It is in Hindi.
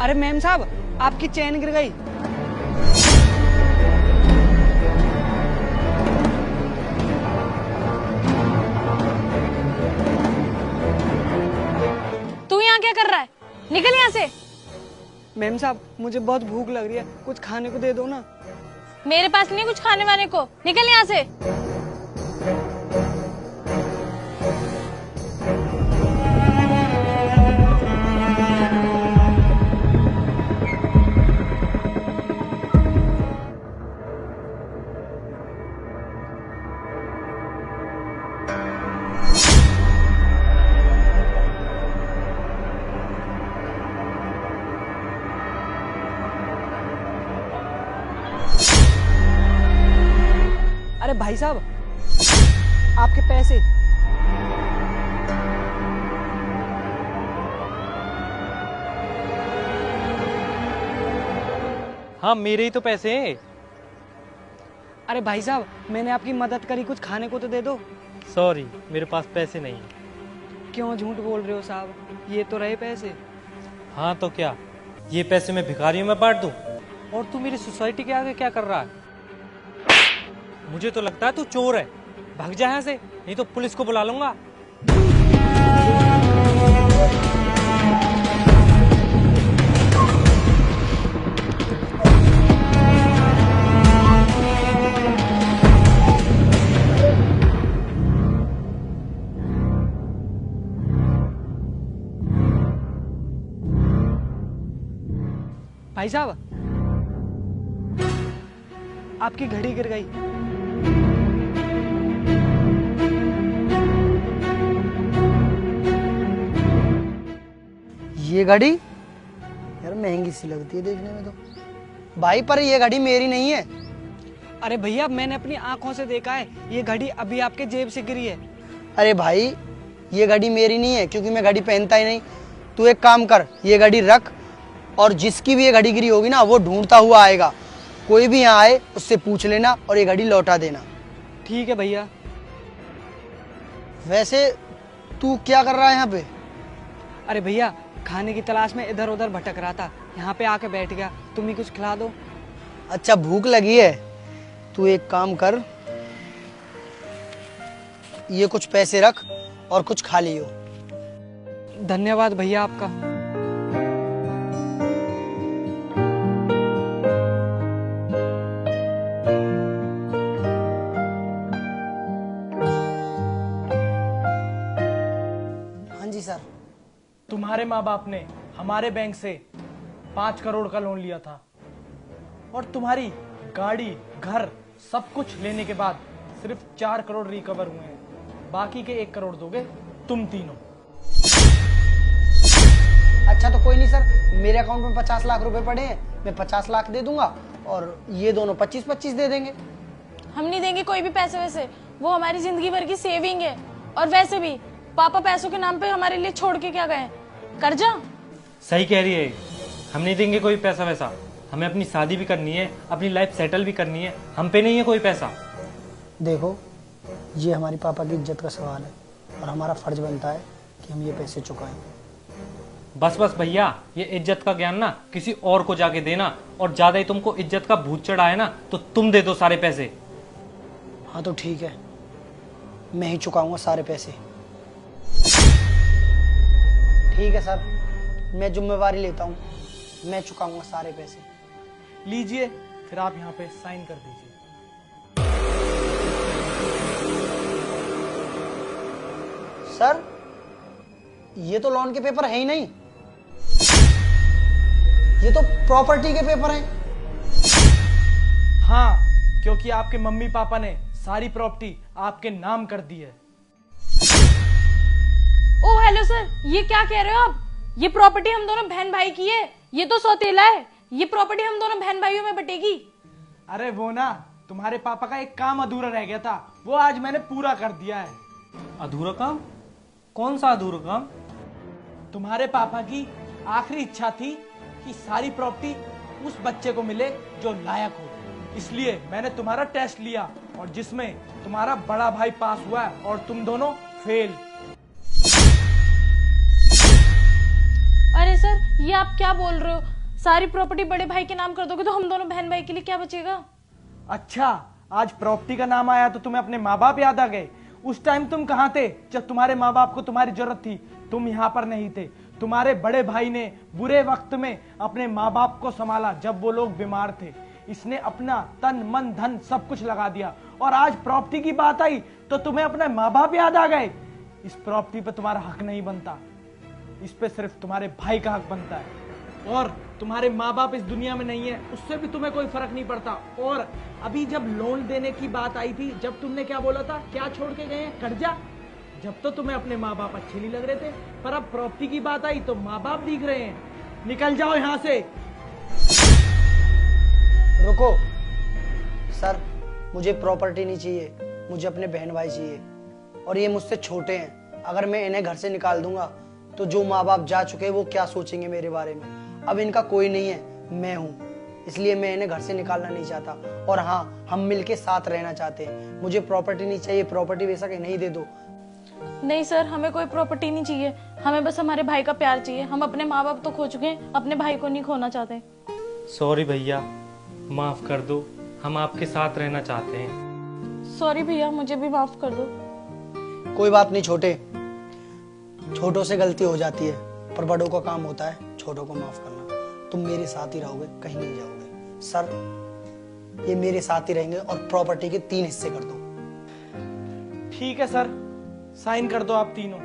अरे मैम साहब, आपकी चेन गिर गई। तू यहाँ क्या कर रहा है? निकल यहाँ से। मैम साहब, मुझे बहुत भूख लग रही है, कुछ खाने को दे दो ना। मेरे पास नहीं कुछ खाने वाने को, निकल यहाँ से। अरे भाई साहब, आपके पैसे। हाँ, मेरे ही तो पैसे हैं। अरे भाई साहब, मैंने आपकी मदद करी, कुछ खाने को तो दे दो। सॉरी, मेरे पास पैसे नहीं हैं। क्यों झूठ बोल रहे हो साहब, ये तो रहे पैसे। हाँ तो क्या, ये पैसे मैं भिखारियों में बांट दूं? और तू मेरी सोसाइटी के आगे क्या कर रहा है? मुझे तो लगता है तू चोर है। भाग जा यहाँ से, नहीं तो पुलिस को बुला लूंगा। भाई साहब, आपकी घड़ी गिर गई। ये घड़ी यार महंगी सी लगती है देखने में तो। भाई पर ये घड़ी मेरी नहीं है। अरे भैया, मैंने अपनी आंखों से देखा है, ये घड़ी अभी आपके जेब से गिरी है। अरे भाई, ये घड़ी मेरी नहीं है क्योंकि मैं घड़ी पहनता ही नहीं। तू एक काम कर, ये घड़ी रख, और जिसकी भी ये घड़ी गिरी होगी ना, वो ढूंढता हुआ आएगा। कोई भी यहाँ आए उससे पूछ लेना और ये घड़ी लौटा देना। ठीक है भैया। वैसे तू क्या कर रहा है यहाँ पे? अरे भैया, खाने की तलाश में इधर उधर भटक रहा था, यहाँ पे आके बैठ गया। तुम ही कुछ खिला दो। अच्छा, भूख लगी है? तू एक काम कर, ये कुछ पैसे रख और कुछ खा लियो। धन्यवाद भैया आपका। हाँ जी सर। तुम्हारे माँ बाप ने हमारे बैंक से 5 करोड़ का लोन लिया था और तुम्हारी गाड़ी, घर सब कुछ लेने के बाद सिर्फ 4 करोड़ रिकवर हुए हैं। बाकी के 1 करोड़ दोगे तुम तीनों। अच्छा तो कोई नहीं सर, मेरे अकाउंट में 50 लाख रुपए पड़े हैं, मैं 50 लाख दे दूंगा और ये दोनों 25-25 दे देंगे। हम नहीं देंगे कोई भी पैसे वैसे, वो हमारी जिंदगी भर की सेविंग है। और वैसे भी पापा पैसों के नाम पे हमारे लिए छोड़ के क्या गए? कर्जा। सही कह रही है, हम नहीं देंगे कोई पैसा वैसा। हमें अपनी शादी भी करनी है, अपनी लाइफ सेटल भी करनी है, हम पे नहीं है कोई पैसा। देखो, ये हमारी पापा की इज्जत का सवाल है और हमारा फर्ज बनता है कि हम ये पैसे चुकाएं। बस बस भैया, ये इज्जत का ज्ञान ना किसी और को जाके देना, और ज्यादा ही तुमको इज्जत का भूत चढ़ा है ना तो तुम दे दो सारे पैसे। हाँ तो ठीक है, मैं ही चुकाऊंगा सारे पैसे। ठीक है सर, मैं जिम्मेवारी लेता हूँ, मैं चुकाऊंगा सारे पैसे। लीजिए, फिर आप यहाँ पे साइन कर दीजिए। सर, ये तो लोन के पेपर है ही नहीं, ये तो प्रॉपर्टी के पेपर हैं। हाँ, क्योंकि आपके मम्मी पापा ने सारी प्रॉपर्टी आपके नाम कर दी है। ओ हेलो सर, ये क्या कह रहे हो आप? ये प्रॉपर्टी हम दोनों बहन भाई की है, ये तो सौतेला है। ये प्रॉपर्टी हम दोनों बहन भाइयों में बटेगी। अरे वो ना, तुम्हारे पापा का एक काम अधूरा रह गया था, वो आज मैंने पूरा कर दिया है। अधूरा काम? कौन सा अधूरा काम? तुम्हारे पापा की आखिरी इच्छा थी कि सारी प्रॉपर्टी उस बच्चे को मिले जो लायक हो। इसलिए मैंने तुम्हारा टेस्ट लिया और जिसमें तुम्हारा बड़ा भाई पास हुआ है और तुम दोनों फेल। अरे सर, ये आप क्या बोल रहे हो? सारी प्रॉपर्टी बड़े भाई के नाम कर दोगे तो हम दोनों बहन भाई के लिए क्या बचेगा? अच्छा, आज प्रॉपर्टी का नाम आया तो तुम्हें अपने माँ बाप याद आ गए। उस टाइम तुम कहाँ थे जब तुम्हारे माँ बाप को तुम्हारी जरूरत थी? तुम यहाँ पर नहीं थे। तुम्हारे बड़े भाई ने बुरे वक्त में अपने माँ बाप को संभाला जब वो लोग बीमार थे। इसने अपना तन मन धन सब कुछ लगा दिया, और आज प्रॉपर्टी की बात आई तो तुम्हें अपने माँ बाप याद आ गए। इस प्रॉपर्टी पे तुम्हारा हक नहीं बनता, इस पे सिर्फ तुम्हारे भाई का हक बनता है। और तुम्हारे माँ बाप इस दुनिया में नहीं है, उससे भी तुम्हें कोई फर्क नहीं पड़ता। और अभी जब लोन देने की बात आई थी, जब तुमने क्या बोला था, क्या छोड़ के गए हैं? कर्जा। जब तो तुम्हें अपने माँ बाप अच्छे नहीं लग रहे थे, पर अब प्रॉपर्टी की बात आई तो माँ बाप दिख रहे हैं। निकल जाओ यहाँ से। रुको सर, मुझे प्रॉपर्टी नहीं चाहिए, मुझे अपने बहन भाई चाहिए। और ये मुझसे छोटे हैं, अगर मैं इन्हें घर से निकाल दूंगा तो जो माँ बाप जा चुके हैं वो क्या सोचेंगे मेरे बारे में। अब इनका कोई नहीं है, मैं हूँ, इसलिए मैं इन्हें घर से निकालना नहीं चाहता। और हाँ, हम मिलके साथ रहना चाहते हैं। मुझे प्रॉपर्टी नहीं चाहिए, प्रॉपर्टी वैसा कि नहीं दे दो। नहीं सर, हमें कोई प्रॉपर्टी नहीं चाहिए, हमें बस हमारे भाई का प्यार चाहिए। हम अपने माँ बाप तो खो चुके हैं, अपने भाई को नहीं खोना चाहते। सॉरी भैया, माफ कर दो, हम आपके साथ रहना चाहते हैं। सॉरी भैया, मुझे भी माफ कर दो। कोई बात नहीं छोटे, छोटों से गलती हो जाती है, पर बड़ों का काम होता है छोटों को माफ करना। तुम मेरे साथ ही रहोगे, कहीं नहीं जाओगे। सर, ये मेरे साथ ही रहेंगे और प्रॉपर्टी के 3 हिस्से कर दो। ठीक है सर, साइन कर दो आप तीनों।